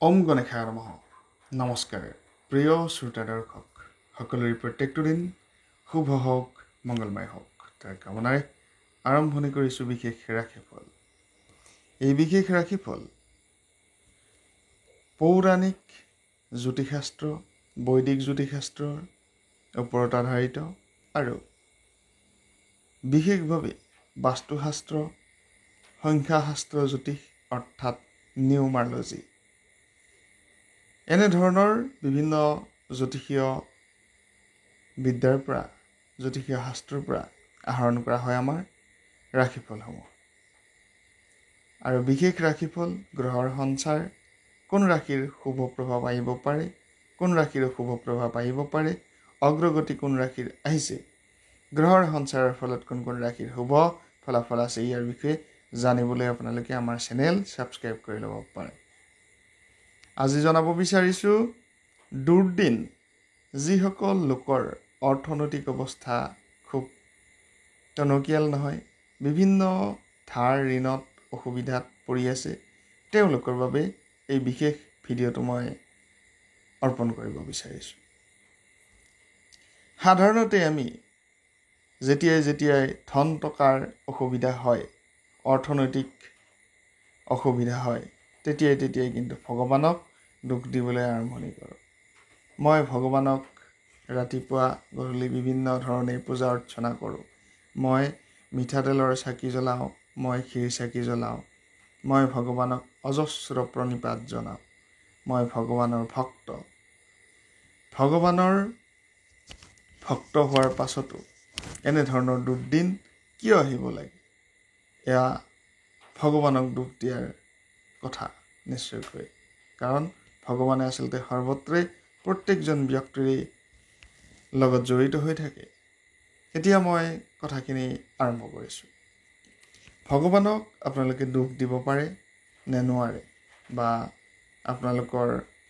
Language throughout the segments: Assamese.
ওম গণেশায় নমঃ। নমস্কাৰ প্ৰিয় শ্ৰোতা দৰ্শক সকলোৰে প্ৰত্যেকটো দিন শুভ হওক, মংগলময় হওক তাৰ কামনাৰে আৰম্ভণি কৰিছোঁ বিশেষ ৰাশিফল। এই বিশেষ ৰাশিফল পৌৰাণিক জ্যোতিষশাস্ত্ৰ, বৈদিক জ্যোতিষশাস্ত্ৰৰ ওপৰত আধাৰিত আৰু বিশেষভাৱে বাস্তুশাস্ত্ৰ, সংখ্যাশাস্ত্ৰ জ্যোতিষ অৰ্থাৎ নিউমাৰলজি, এনেধৰণৰ বিভিন্ন জ্যোতিষীয় বিদ্যাৰ পৰা, জ্যোতিষীয় শাস্ত্ৰৰ পৰা আহৰণ কৰা হয় আমাৰ ৰাশিফলসমূহ। আৰু বিশেষ ৰাশিফল গ্ৰহৰ সঞ্চাৰ, কোন ৰাশিৰ শুভ প্ৰভাৱ আহিব পাৰে, কোন ৰাশিৰ অশুভ প্ৰভাৱ আহিব পাৰে, অগ্ৰগতি কোন ৰাশিৰ আহিছে, গ্ৰহৰ সঞ্চাৰৰ ফলত কোন কোন ৰাশিৰ শুভ ফলাফল আছে, ইয়াৰ বিষয়ে জানিবলৈ আপোনালোকে আমাৰ চেনেল ছাবস্ক্ৰাইব কৰি ল'ব পাৰে। আজি জনাব বিচাৰিছোঁ দুৰ্দিন যিসকল লোকৰ অৰ্থনৈতিক অৱস্থা খুব টনকিয়াল নহয়, বিভিন্ন ধাৰ ঋণত অসুবিধাত পৰি আছে, তেওঁলোকৰ বাবে এই বিশেষ ভিডিঅ'টো মই অৰ্পণ কৰিব বিচাৰিছোঁ। সাধাৰণতে আমি যেতিয়াই ধন টকাৰ অসুবিধা হয়, অৰ্থনৈতিক অসুবিধা হয়, তেতিয়াই কিন্তু ভগৱানক দুখ দিবলৈ আৰম্ভণি কৰোঁ। মই ভগৱানক ৰাতিপুৱা গধূলি বিভিন্ন ধৰণে পূজা অৰ্চনা কৰোঁ। মই মিঠাতেলৰ চাকি জ্বলাওঁ, মই ক্ষীৰ চাকি জ্বলাওঁ, মই ভগৱানক অজস্ৰ প্ৰণিপাত জনাওঁ। মই ভগৱানৰ ভক্ত। ভগৱানৰ ভক্ত হোৱাৰ পাছতো এনেধৰণৰ দুৰ্দিন কিয় আহিব লাগে, এয়া ভগৱানক দুখ দিয়াৰ কথা নিশ্চয়কৈ। কাৰণ ভগৱানে আচলতে সৰ্বত্ৰে প্ৰত্যেকজন ব্যক্তিৰে লগত জড়িত হৈ থাকে। এতিয়া মই কথাখিনি আৰম্ভ কৰিছোঁ। ভগৱানক আপোনালোকে দুখ দিব পাৰে নে নোৱাৰে, বা আপোনালোকৰ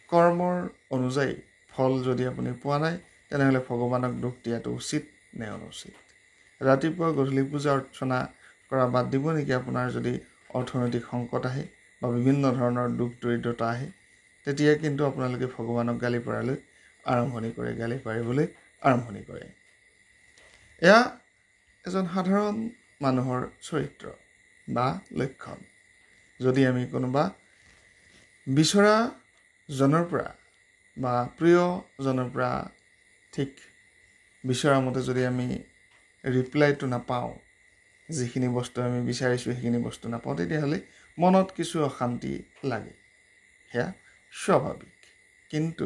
কৰ্মৰ অনুযায়ী ফল যদি আপুনি পোৱা নাই, তেনেহ'লে ভগৱানক দুখ দিয়াটো উচিত নে অনুচিত? ৰাতিপুৱা গধূলি পূজা অৰ্চনা কৰা বাদ দিব নেকি আপোনাৰ যদি অৰ্থনৈতিক সংকট আহে বা বিভিন্ন ধৰণৰ দুখ দৰিদ্ৰতা আহে? তেতিয়া কিন্তু আপোনালোকে ভগৱানক গালি পাৰালৈ আৰম্ভণি কৰে, গালি পাৰিবলৈ আৰম্ভণি কৰে। এয়া এজন সাধাৰণ মানুহৰ চৰিত্ৰ বা লক্ষণ। যদি আমি কোনোবা বিচৰাজনৰ পৰা বা প্ৰিয়জনৰ পৰা ঠিক বিচৰা মতে যদি আমি ৰিপ্লাইটো নাপাওঁ, যিখিনি বস্তু আমি বিচাৰিছোঁ সেইখিনি বস্তু নাপাওঁ, তেতিয়াহ'লে মনত কিছু অশান্তি লাগে। সেয়া স্বাভাৱিক। কিন্তু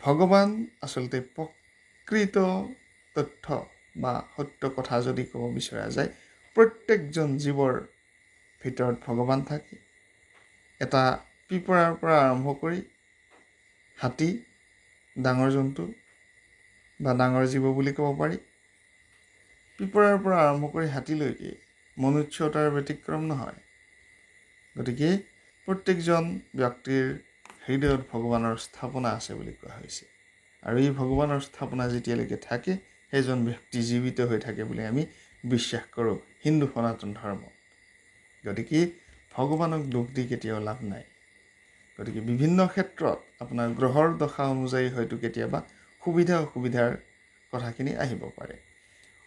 ভগৱান আচলতে প্ৰকৃত তথ্য বা সত্য কথা যদি ক'ব বিচৰা যায়, প্ৰত্যেকজন জীৱৰ ভিতৰত ভগৱান থাকে। এটা পিপৰাৰ পৰা আৰম্ভ কৰি হাতী, ডাঙৰ জন্তু বা ডাঙৰ জীৱ বুলি ক'ব পাৰি, পিপৰাৰ পৰা আৰম্ভ কৰি হাতীলৈকে মনুষ্যতাৰ ব্যতিক্ৰম নহয়। গতিকে প্ৰত্যেকজন ব্যক্তিৰ হৃদয়ত ভগৱানৰ স্থাপনা আছে বুলি কোৱা হৈছে। আৰু এই ভগৱানৰ স্থাপনা যেতিয়ালৈকে থাকে, সেইজন ব্যক্তি জীৱিত হৈ থাকে বুলি আমি বিশ্বাস কৰোঁ হিন্দু সনাতন ধৰ্মত। গতিকে ভগৱানক দুখ দি কেতিয়াও লাভ নাই। গতিকে বিভিন্ন ক্ষেত্ৰত আপোনাৰ গ্ৰহৰ দশা অনুযায়ী হয়তো কেতিয়াবা সুবিধা অসুবিধাৰ কথাখিনি আহিব পাৰে।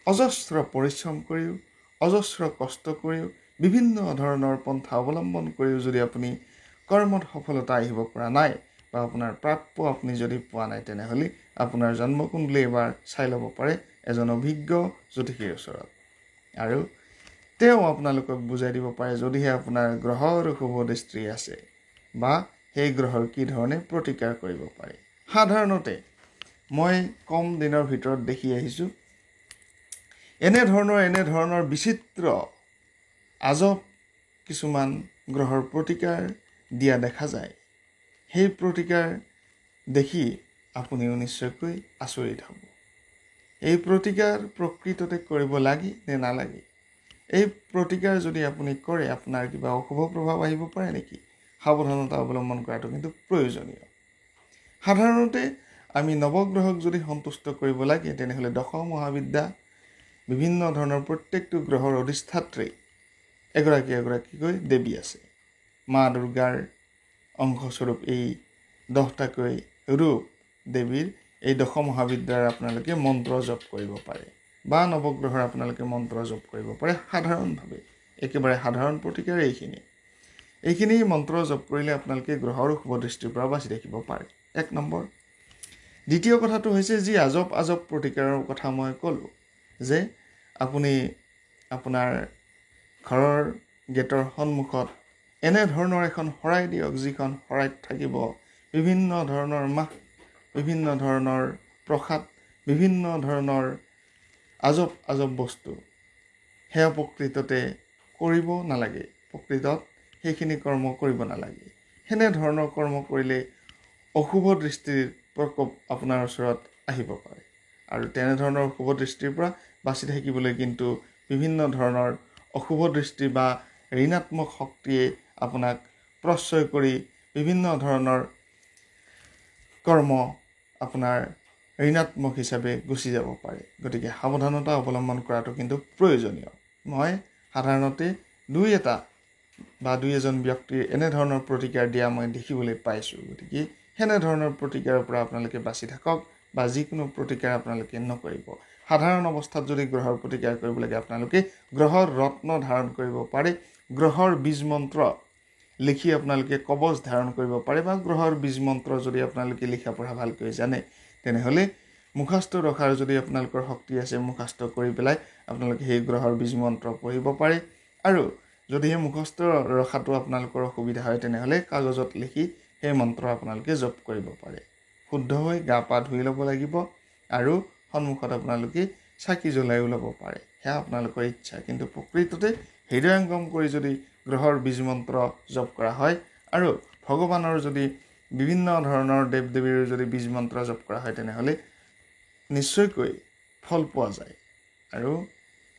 অজস্ৰ পৰিশ্ৰম কৰিও, অজস্ৰ কষ্ট কৰিও, বিভিন্ন ধৰণৰ পন্থা অৱলম্বন কৰিও যদি আপুনি কৰ্মত সফলতা আহিব পৰা নাই বা আপোনাৰ প্ৰাপ্য আপুনি যদি পোৱা নাই, তেনেহ'লে আপোনাৰ জন্মকুণ্ডলী এবাৰ চাই ল'ব পাৰে এজন অভিজ্ঞ জ্যোতিষীৰ ওচৰত। আৰু তেওঁ আপোনালোকক বুজাই দিব পাৰে, যদিহে আপোনাৰ গ্ৰহৰ শুভ দৃষ্টি আছে বা সেই গ্ৰহৰ কি ধৰণে প্ৰতিকাৰ কৰিব পাৰে। সাধাৰণতে মই কম দিনৰ ভিতৰত দেখি আহিছোঁ, এনেধৰণৰ বিচিত্ৰ আজব কিছুমান গ্ৰহৰ প্ৰতিকাৰ দিয়া দেখা যায়। সেই প্ৰতিকাৰ দেখি আপুনিও নিশ্চয়কৈ আচৰিত হ'ব। এই প্ৰতিকাৰ প্ৰকৃততে কৰিব লাগে নে নালাগে? এই প্ৰতিকাৰ যদি আপুনি কৰে, আপোনাৰ কিবা অশুভ প্ৰভাৱ আহিব পাৰে নেকি? সাৱধানতা অৱলম্বন কৰাটো কিন্তু প্ৰয়োজনীয়। সাধাৰণতে আমি নৱগ্ৰহক যদি সন্তুষ্ট কৰিব লাগে, তেনেহ'লে দশ মহাবিদ্যা, বিভিন্ন ধৰণৰ প্ৰত্যেকটো গ্ৰহৰ অধিষ্ঠাত্ৰী এগৰাকীকৈ দেৱী আছে। মা দুৰ্গাৰ অংশস্বৰূপ এই 10টাকৈ ৰূপ দেৱীৰ এই 10 মহাবিদ্যাৰ আপোনালোকে মন্ত্ৰ জপ কৰিব পাৰে বা নৱগ্ৰহৰ আপোনালোকে মন্ত্ৰ জপ কৰিব পাৰে সাধাৰণভাৱে একেবাৰে সাধাৰণ প্ৰতিকাৰ এইখিনি মন্ত্ৰ জপ কৰিলে আপোনালোকে গ্ৰহৰ শুভ দৃষ্টিৰ পৰা বাচি থাকিব পাৰে 1 নম্বৰ দ্বিতীয় কথাটো হৈছে যি আজব প্ৰতিকাৰৰ কথা মই ক'লো যে আপুনি আপোনাৰ ঘৰৰ গেটৰ সন্মুখত এনে ধৰণৰ এখন শৰাই দিয়ক যিখন শৰাইত থাকিব বিভিন্ন ধৰণৰ মাহ বিভিন্ন ধৰণৰ প্ৰসাদ বিভিন্ন ধৰণৰ আজব বস্তু সেয়া প্ৰকৃততে কৰিব নালাগে প্ৰকৃতত সেইখিনি কৰ্ম কৰিব নালাগে হেনে ধৰণৰ কৰ্ম কৰিলে অশুভ দৃষ্টিৰ প্ৰকোপ আপোনাৰ ওচৰত আহিব পাৰে আৰু তেনে ধৰণৰ অশুভ দৃষ্টিৰ পৰা বাচি থাকিবলৈ কিন্তু বিভিন্ন ধৰণৰ অশুভ দৃষ্টি বা ঋণাত্মক শক্তিয়ে আপোনাক প্ৰশ্ৰয় কৰি বিভিন্ন ধৰণৰ কৰ্ম আপোনাৰ ঋণাত্মক হিচাপে গুচি যাব পাৰে গতিকে সাৱধানতা অৱলম্বন কৰাটো কিন্তু প্ৰয়োজনীয় মই সাধাৰণতে দুই এজন ব্যক্তিৰ এনে ধৰণৰ প্ৰতিকাৰ দিয়া মই দেখিবলৈ পাইছোঁ গতিকে হেনে ধৰণৰ প্ৰতিকাৰৰ পৰা আপোনালোকে বাচি থাকক বা যিকোনো প্ৰতিকাৰ আপোনালোকে নকৰিব সাধাৰণ অৱস্থাত যদি গ্ৰহৰ প্ৰতিকাৰ কৰিব লাগে আপোনালোকে গ্ৰহৰ ৰত্ন ধাৰণ কৰিব পাৰে গ্ৰহৰ বীজ মন্ত্ৰ লিখি আপোনালোকে কবচ ধাৰণ কৰিব পাৰে বা গ্ৰহৰ বীজ মন্ত্ৰ যদি আপোনালোকে লিখা পঢ়া ভালকৈ জানে তেনেহলে মুখাস্ত ৰখাৰ যদি আপোনালোকৰ শক্তি আছে মুখাস্ত কৰি পেলাই আপোনালোকে সেই গ্ৰহৰ বীজ মন্ত্ৰ পঢ়িব পাৰে আৰু যদি সেই মুখস্থ ৰখাটো আপোনালোকৰ অসুবিধা হয় তেনেহলে কাগজত লিখি সেই মন্ত্ৰ আপোনালোকে জপ কৰিব পাৰে শুদ্ধ হৈ গা পা ধুই ল'ব লাগিব আৰু সন্মুখত আপোনালোকে চাকি জ্বলাই ল'ব পাৰে সেয়া আপোনালোকৰ ইচ্ছা কিন্তু প্ৰকৃততে হৃদয়ংগম কৰি যদি গ্ৰহৰ বীজ মন্ত্ৰ জপ কৰা হয় আৰু ভগৱানৰ যদি বিভিন্ন ধৰণৰ দেৱ দেৱীৰ যদি বীজ মন্ত্ৰ জপ কৰা হয় তেনেহলে নিশ্চয়কৈ ফল পোৱা যায় আৰু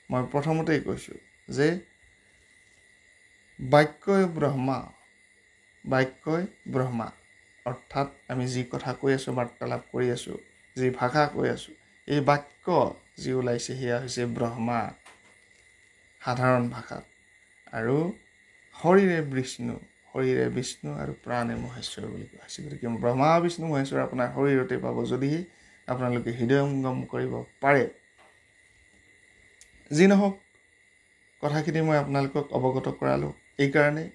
মই প্ৰথমতেই কৈছোঁ যে বাক্যই ব্ৰহ্মা অৰ্থাৎ আমি যি কথা কৈ আছোঁ বাৰ্তালাপ কৰি আছোঁ যি ভাষা কৈ আছোঁ এই বাক্য যি ওলাইছে সেয়া হৈছে ব্ৰহ্মা সাধাৰণ ভাষাত আৰু শৰীৰে বিষ্ণু আৰু প্ৰাণে মহেশ্বৰ বুলি কোৱা হৈছে গতিকে ব্ৰহ্মা বিষ্ণু মহেশ্বৰ আপোনাৰ শৰীৰতে পাব যদিহে আপোনালোকে হৃদয়ংগম কৰিব পাৰে যি নহওক কথাখিনি মই আপোনালোকক অৱগত কৰালোঁ এইকাৰণে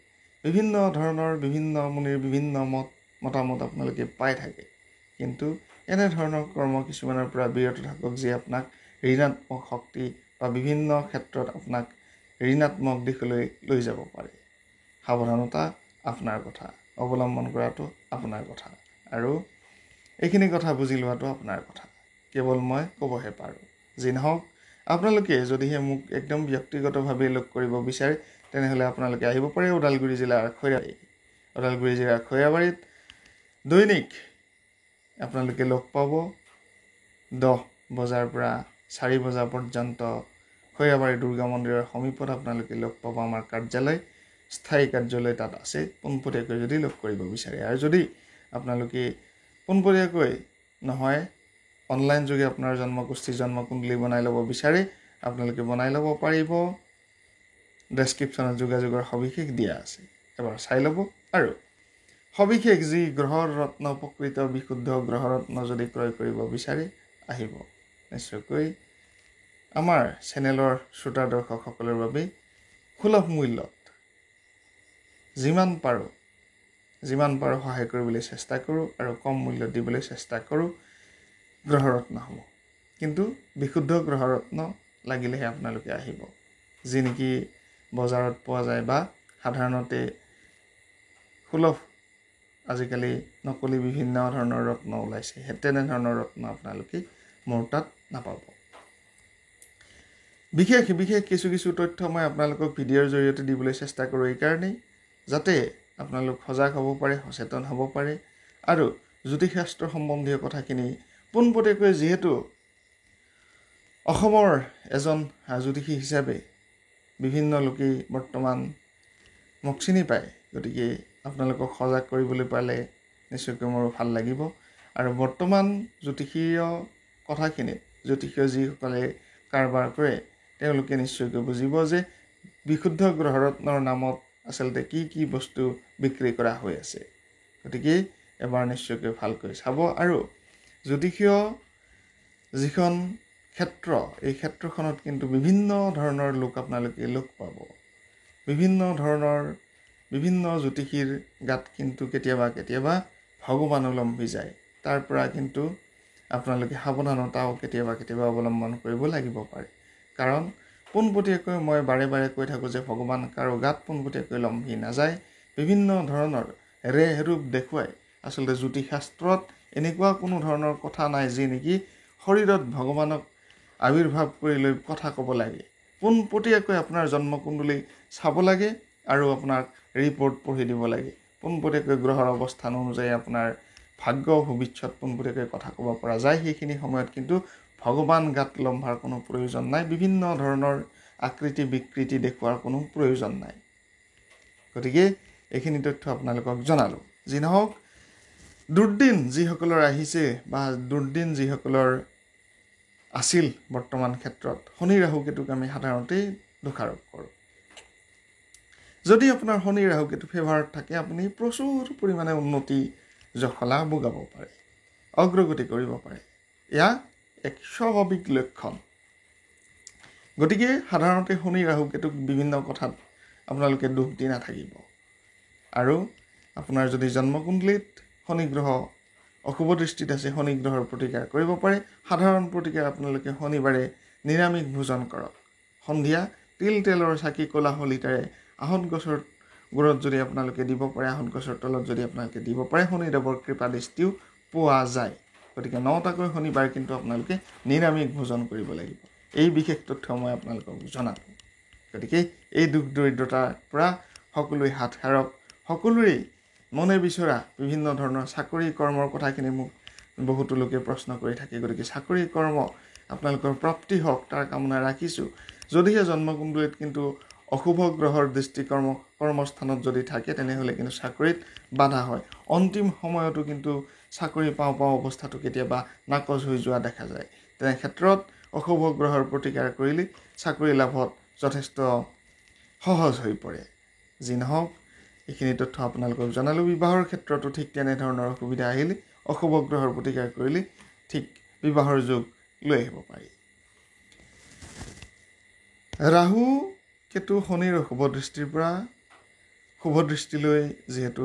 বিভিন্ন ধৰণৰ বিভিন্ন মুনিৰ বিভিন্ন মতামত আপোনালোকে পাই থাকে কিন্তু এনে ধৰণৰ কৰ্ম কিছুমানৰ পৰা বিৰত থাকক যি আপোনাক ঋণাত্মক শক্তি বা বিভিন্ন ক্ষেত্ৰত আপোনাক ঋণাত্মক দিশলৈ লৈ যাব পাৰে সাৱধানতা আপোনাৰ কথা অৱলম্বন কৰাটো আপোনাৰ কথা আৰু এইখিনি কথা বুজি লোৱাটো আপোনাৰ কথা কেৱল মই ক'বহে পাৰোঁ যি নহওক আপোনালোকে যদিহে মোক একদম ব্যক্তিগতভাৱে লগ কৰিব বিচাৰে তেনেহলে আপোনালোকে আহিব পাৰে ওদালগুৰি জিলাৰ খৈৰাবাৰীত দৈনিক আপোনালোকে লগ পাব 10 বজাৰ পৰা 4 বজা পৰ্যন্ত খৈৰাবাৰী দুৰ্গা মন্দিৰৰ সমীপত আপোনালোকে লগ পাব আমাৰ কাৰ্যালয় স্থায়ী কাৰ্যালয় তাত আছে পোনপটীয়াকৈ যদি লগ কৰিব বিচাৰে আৰু যদি আপোনালোকে পোনপটীয়াকৈ নহয় অনলাইন যোগে আপোনাৰ জন্মকুণ্ডলী বনাই ল'ব বিচাৰে আপোনালোকে বনাই ল'ব পাৰিব ডেছক্ৰিপশ্যনত যোগাযোগৰ সবিশেষ দিয়া আছে এবাৰ চাই ল'ব আৰু সবিশেষ যি গ্ৰহৰ ৰত্ন প্ৰকৃত বিশুদ্ধ গ্ৰহ ৰত্ন যদি ক্ৰয় কৰিব বিচাৰে আহিব নিশ্চয়কৈ আমাৰ চেনেলৰ শ্ৰোতা দৰ্শকসকলৰ বাবে সুলভ মূল্যত যিমান পাৰোঁ সহায় কৰিবলৈ চেষ্টা কৰোঁ আৰু কম মূল্যত দিবলৈ চেষ্টা কৰোঁ গ্ৰহৰত্নসমূহ কিন্তু বিশুদ্ধ গ্ৰহৰত্ন লাগিলেহে আপোনালোকে আহিব যি নেকি বজাৰত পোৱা যায় বা সাধাৰণতে সুলভ আজিকালি নকলি বিভিন্ন ধৰণৰ ৰত্ন ওলাইছে তেনেধৰণৰ ৰত্ন আপোনালোকে মোৰ তাত নাপাব বিশেষ কিছু তথ্য মই আপোনালোকক ভিডিঅ'ৰ জৰিয়তে দিবলৈ চেষ্টা কৰোঁ এইকাৰণেই যাতে আপোনালোক সজাগ হ'ব পাৰে সচেতন হ'ব পাৰে আৰু জ্যোতিষশাস্ত্ৰ সম্বন্ধীয় কথাখিনি পোনপটীয়াকৈ যিহেতু অসমৰ এজন জ্যোতিষী হিচাপে বিভিন্ন লোকেই বৰ্তমান মোক চিনি পায় গতিকে আপোনালোকক সজাগ কৰিবলৈ পালে নিশ্চয়কৈ মোৰ ভাল লাগিব আৰু বৰ্তমান জ্যোতিষীয় কথাখিনিত জ্যোতিষীয় যিসকলে কাৰবাৰ কৰে তেওঁলোকে নিশ্চয়কৈ বুজিব যে বিশুদ্ধ গ্ৰহৰত্নৰ নামত আচলতে কি বস্তু বিক্ৰী কৰা হৈ আছে গতিকে এবাৰ নিশ্চয়কৈ ভালকৈ চাব। আৰু জ্যোতিষীয় যিখন ক্ষেত্ৰ, এই ক্ষেত্ৰখনত কিন্তু বিভিন্ন ধৰণৰ লোক আপোনালোকে লগ পাব। বিভিন্ন জ্যোতিষীৰ গাত কিন্তু কেতিয়াবা ভগৱান উলম্বি যায়। তাৰ পৰা কিন্তু আপোনালোকে সাৱধানতাও কেতিয়াবা অৱলম্বন কৰিব লাগিব পাৰে। কাৰণ পোনপটীয়াকৈ মই বাৰে বাৰে কৈ থাকোঁ যে ভগৱান কাৰো গাত পোনপটীয়াকৈ লম্বি নাযায়। বিভিন্ন ধৰণৰ ৰেহ ৰূপ দেখুৱাই আচলতে জ্যোতিষশাস্ত্ৰত এনেকুৱা কোনো ধৰণৰ কথা নাই যি নেকি শৰীৰত ভগৱানক আৱিৰ্ভাৱ কৰি লৈ কথা ক'ব লাগে। পোনপটীয়াকৈ আপোনাৰ জন্মকুণ্ডলী চাব লাগে আৰু আপোনাক ৰিপৰ্ট পঢ়ি দিব লাগে। পোনপটীয়াকৈ গ্ৰহৰ অৱস্থান অনুযায়ী আপোনাৰ ভাগ্য ভৱিষ্যত পোনপটীয়াকৈ কথা ক'ব পৰা যায়। সেইখিনি সময়ত কিন্তু ভগৱান গাত লম্বাৰ কোনো প্ৰয়োজন নাই। বিভিন্ন ধৰণৰ আকৃতি বিকৃতি দেখুওৱাৰ কোনো প্ৰয়োজন নাই। গতিকে এইখিনি তথ্য আপোনালোকক জনালোঁ। যি নহওক, দুৰ্দিন যিসকলৰ আহিছে বা দুৰ্দিন যিসকলৰ আছিল বৰ্তমান ক্ষেত্ৰত, শনি ৰাহু কেতুক আমি সাধাৰণতে দোষাৰোপ কৰোঁ। যদি আপোনাৰ শনি ৰাহু কেতু ফেভাৰত থাকে, আপুনি প্ৰচুৰ পৰিমাণে উন্নতি জখলা বগাব পাৰে, অগ্ৰগতি কৰিব পাৰে। এয়া এক স্বাভাৱিক লক্ষণ। গতিকে সাধাৰণতে শনি ৰাহু কেতুক বিভিন্ন কথাত আপোনালোকে দুখ দি নাথাকিব। আৰু আপোনাৰ যদি জন্মকুণ্ডলীত শনি গ্ৰহ অশুভ দৃষ্টিত আছে, শনি গ্ৰহৰ প্ৰতিকাৰ কৰিব পাৰে। সাধাৰণ প্ৰতিকাৰ আপোনালোকে শনিবাৰে নিৰামিষ ভোজন কৰক। সন্ধিয়া তেলৰ চাকি ক'লা হলিতাৰে আহঁত গছৰ গুৰত যদি আপোনালোকে দিব পাৰে, আহঁত গছৰ তলত যদি আপোনালোকে দিব পাৰে, শনিদেৱৰ কৃপা দৃষ্টিও পোৱা যায়। গতিকে 9টাকৈ শনিবাৰ কিন্তু আপোনালোকে নিৰামিষ ভোজন কৰিব লাগিব। এই বিশেষ তথ্য মই আপোনালোকক জনালোঁ। গতিকে এই দুখ দৰিদ্ৰতাৰ পৰা সকলোৱে হাত সাৰক। সকলোৰে মনে বিচৰা বিভিন্ন ধৰণৰ চাকৰি কৰ্মৰ কথাখিনি মোক বহুতো লোকে প্ৰশ্ন কৰি থাকে। গতিকে চাকৰি কৰ্ম আপোনালোকৰ প্ৰাপ্তি হওক তাৰ কামনা ৰাখিছোঁ। যদিহে জন্মকুণ্ডলীত কিন্তু অশুভ গ্ৰহৰ দৃষ্টি কৰ্মস্থানত যদি থাকে, তেনেহ'লে কিন্তু চাকৰিত বাধা হয়। অন্তিম সময়তো কিন্তু চাকৰি পাওঁ অৱস্থাটো কেতিয়াবা নাকচ হৈ যোৱা দেখা যায়। তেনে ক্ষেত্ৰত অশুভ গ্ৰহৰ প্ৰতিকাৰ কৰিলে চাকৰি লাভত যথেষ্ট সহজ হৈ পৰে। যি নহওক, এইখিনি তথ্য আপোনালোকক জনালোঁ। বিবাহৰ ক্ষেত্ৰতো ঠিক তেনেধৰণৰ অসুবিধা আহিলে অশুভ গ্ৰহৰ প্ৰতিকাৰ কৰিলে ঠিক বিবাহৰ যোগ লৈ আহিব পাৰি। ৰাহু কেতু শনিৰ অশুভ দৃষ্টিৰ পৰা শুভ দৃষ্টিলৈ যিহেতু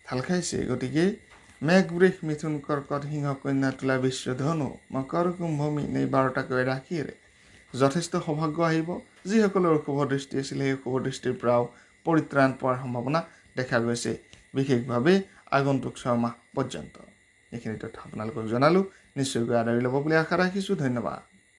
ঢাল খাইছে, গতিকে মেঘ বৃষ মিথুন কৰ্কট সিংহ কন্যা তুলা বৃশ্চিক ধনু মকৰ কুম্ভ মীন এই 12টাকৈ ৰাশিৰে যথেষ্ট সৌভাগ্য আহিব। যিসকলৰ অশুভ দৃষ্টি আছিলে সেই অশুভ দৃষ্টিৰ পৰাও পৰিত্ৰাণ পোৱাৰ সম্ভাৱনা দেখা গৈছে, বিশেষভাৱে আগন্তুক 6 মাহ পৰ্যন্ত। এইখিনি তথ্য আপোনালোকক জনালোঁ। নিশ্চয়কৈ আদৰি ল'ব বুলি আশা ৰাখিছোঁ। ধন্যবাদ।